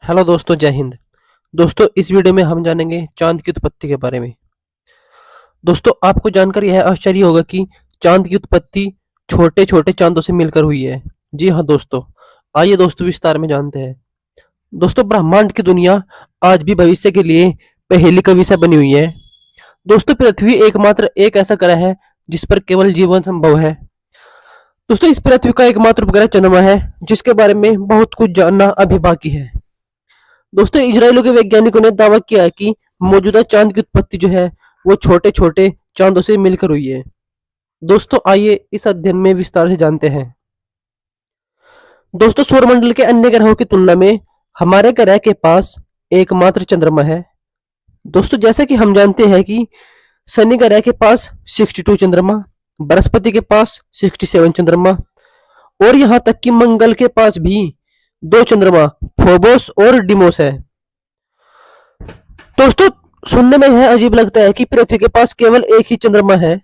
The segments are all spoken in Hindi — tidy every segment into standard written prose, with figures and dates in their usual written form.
हेलो दोस्तों, जय हिंद। दोस्तों, इस वीडियो में हम जानेंगे चांद की उत्पत्ति के बारे में। दोस्तों, आपको जानकर यह आश्चर्य होगा कि चांद की उत्पत्ति छोटे छोटे चांदों से मिलकर हुई है। जी हाँ दोस्तों, आइए दोस्तों विस्तार में जानते हैं। दोस्तों, ब्रह्मांड की दुनिया आज भी भविष्य के लिए पहेली का विषय बनी हुई है। दोस्तों, पृथ्वी एकमात्र एक ऐसा ग्रह है जिस पर केवल जीवन संभव है। दोस्तों, इस पृथ्वी का एकमात्र उपग्रह चंद्रमा है, जिसके बारे में बहुत कुछ जानना अभी बाकी है। दोस्तों, इजरायलों के वैज्ञानिकों ने दावा किया है कि मौजूदा चांद की उत्पत्ति जो है वो छोटे छोटे चांदों से मिलकर हुई है। दोस्तों, आइए इस अध्ययन में विस्तार से जानते हैं। दोस्तों, सौरमंडल के अन्य ग्रहों की तुलना में हमारे ग्रह के पास एकमात्र चंद्रमा है। दोस्तों, जैसा कि हम जानते हैं कि शनि ग्रह के पास 62 चंद्रमा, बृहस्पति के पास 67 चंद्रमा और यहाँ तक कि मंगल के पास भी 2 चंद्रमा फोबोस और डिमोस है। दोस्तों, सुनने में यह अजीब लगता है कि पृथ्वी के पास केवल एक ही चंद्रमा है,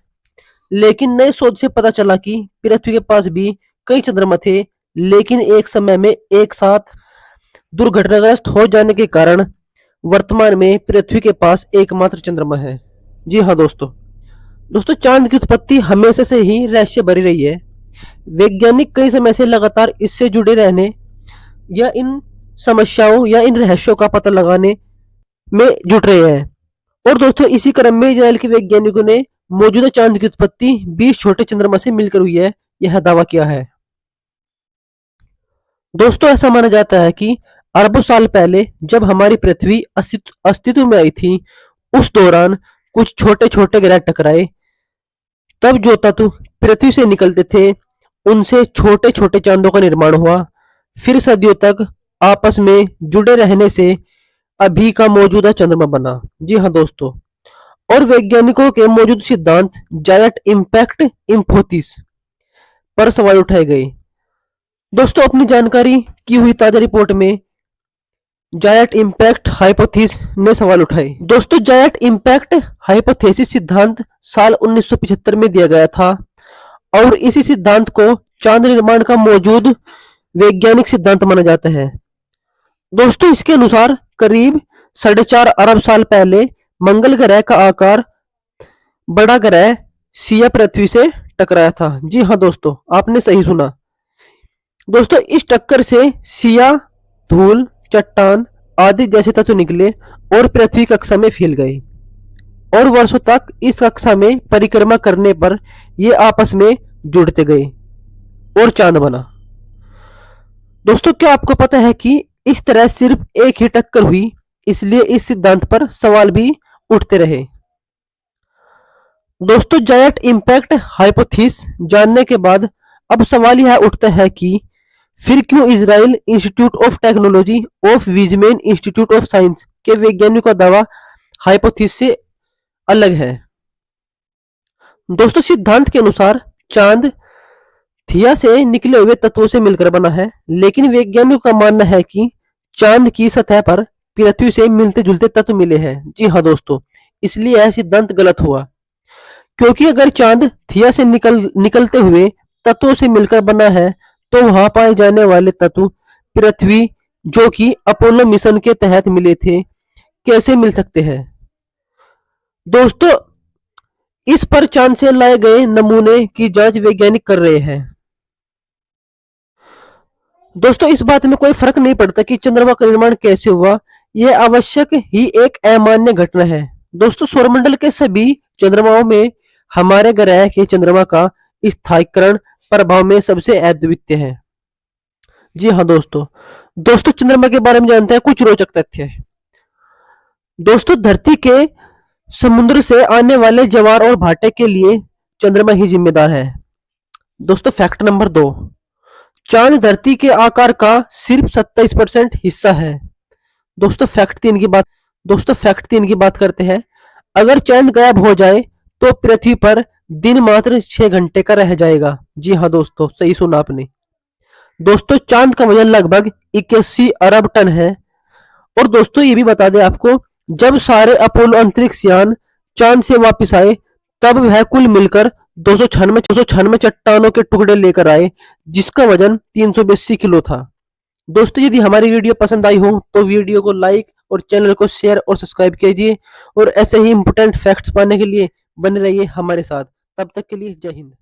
लेकिन नए शोध से पता चला कि पृथ्वी के पास भी कई चंद्रमा थे, लेकिन एक समय में एक साथ दुर्घटनाग्रस्त हो जाने के कारण वर्तमान में पृथ्वी के पास एकमात्र चंद्रमा है। जी हाँ दोस्तों। दोस्तों, चांद की उत्पत्ति हमेशा से ही रहस्य भरी रही है। वैज्ञानिक कई समय से लगातार इससे जुड़े रहने या इन समस्याओं या इन रहस्यों का पता लगाने में जुट रहे हैं। और दोस्तों, इसी क्रम में इजराइल के वैज्ञानिकों ने मौजूदा चांद की उत्पत्ति 20 छोटे चंद्रमा से मिलकर हुई है, यह दावा किया है। दोस्तों, ऐसा माना जाता है कि अरबों साल पहले जब हमारी पृथ्वी अस्तित्व में आई थी, उस दौरान कुछ छोटे छोटे ग्रह टकराए। तब जो तत्व पृथ्वी से निकलते थे उनसे छोटे छोटे चांदों का निर्माण हुआ। फिर सदियों तक आपस में जुड़े रहने से अभी का मौजूदा चंद्रमा बना। जी हाँ दोस्तों। और वैज्ञानिकों के मौजूद सिद्धांत जायंट इम्पैक्ट इंफोसिस पर सवाल उठाए गए। दोस्तों, अपनी जानकारी की हुई ताजा रिपोर्ट में जायंट इम्पैक्ट हाइपोथेसिस ने सवाल उठाए। दोस्तों, जायंट इम्पैक्ट हाइपोथेसिस सिद्धांत साल 1975 में दिया गया था और इसी सिद्धांत को चांद निर्माण का मौजूद वैज्ञानिक सिद्धांत माना जाता है। दोस्तों, इसके अनुसार करीब 4.5 अरब साल पहले मंगल ग्रह का आकार बड़ा ग्रह सिया पृथ्वी से टकराया था। जी हाँ दोस्तों, आपने सही सुना। दोस्तों, इस टक्कर से सिया, धूल, चट्टान आदि जैसे तत्व निकले और पृथ्वी कक्षा में फैल गए और वर्षों तक इस कक्षा में परिक्रमा करने पर ये आपस में जुड़ते गए और चांद बना। दोस्तों, क्या आपको पता है कि इस तरह सिर्फ एक ही टक्कर हुई, इसलिए इस सिद्धांत पर सवाल भी उठते रहे। दोस्तों, जायंट इम्पैक्ट हाइपोथेसिस जानने के बाद अब सवाल यह उठता है कि फिर क्यों Israel institute of technology of Weissman institute of science के वैज्ञानिकों का दावा हाइपोथेसिस से अलग है। दोस्तों, सिद्धांत के अनुसार चांद थिया से निकले हुए तत्वों से मिलकर बना है, लेकिन वैज्ञानिकों का मानना है कि चांद की सतह पर पृथ्वी से मिलते जुलते तत्व मिले हैं। जी हाँ दोस्तों, इसलिए यह सिद्धांत गलत हुआ, क्योंकि अगर चांद थिया से निकलते हुए तत्वों से मिलकर बना है तो वहां पाए जाने वाले तत्व पृथ्वी, जो कि अपोलो मिशन के तहत मिले थे, कैसे मिल सकते हैं। दोस्तों, इस पर चांद से लाए गए नमूने की जांच वैज्ञानिक कर रहे हैं। दोस्तों, इस बात में कोई फर्क नहीं पड़ता कि चंद्रमा का निर्माण कैसे हुआ, यह आवश्यक ही एक अमान्य घटना है। दोस्तों, सौरमंडल के सभी चंद्रमाओं में हमारे ग्रह के चंद्रमा का स्थायीकरण प्रभाव में सबसे अद्वितीय है। जी हाँ दोस्तों। दोस्तों, चंद्रमा के बारे में जानते हैं कुछ रोचक तथ्य। दोस्तों, धरती के समुद्र से आने वाले ज्वार और भाटे के लिए चंद्रमा ही जिम्मेदार है। दोस्तों, फैक्ट नंबर 2, चांद धरती के आकार का सिर्फ 27% हिस्सा है। दोस्तों, फैक्ट 3 की बात करते हैं। अगर चांद गायब हो जाए तो पृथ्वी पर दिन मात्र 6 घंटे का रह जाएगा। जी हाँ दोस्तों, सही सुना आपने। दोस्तों, चांद का वजन लगभग 81 अरब टन है। और दोस्तों, ये भी बता दें आपको, जब सारे अपोलो अंतरिक्ष यान चांद से वापस आए तब वह कुल मिलकर 296 चट्टानों के टुकड़े लेकर आए, जिसका वजन 382 किलो था। दोस्तों यदि हमारी वीडियो पसंद आई हो तो वीडियो को लाइक और चैनल को शेयर और सब्सक्राइब कीजिए और ऐसे ही इंपोर्टेंट फैक्ट्स पाने के लिए बने रहिए हमारे साथ। तब तक के लिए जय हिंद।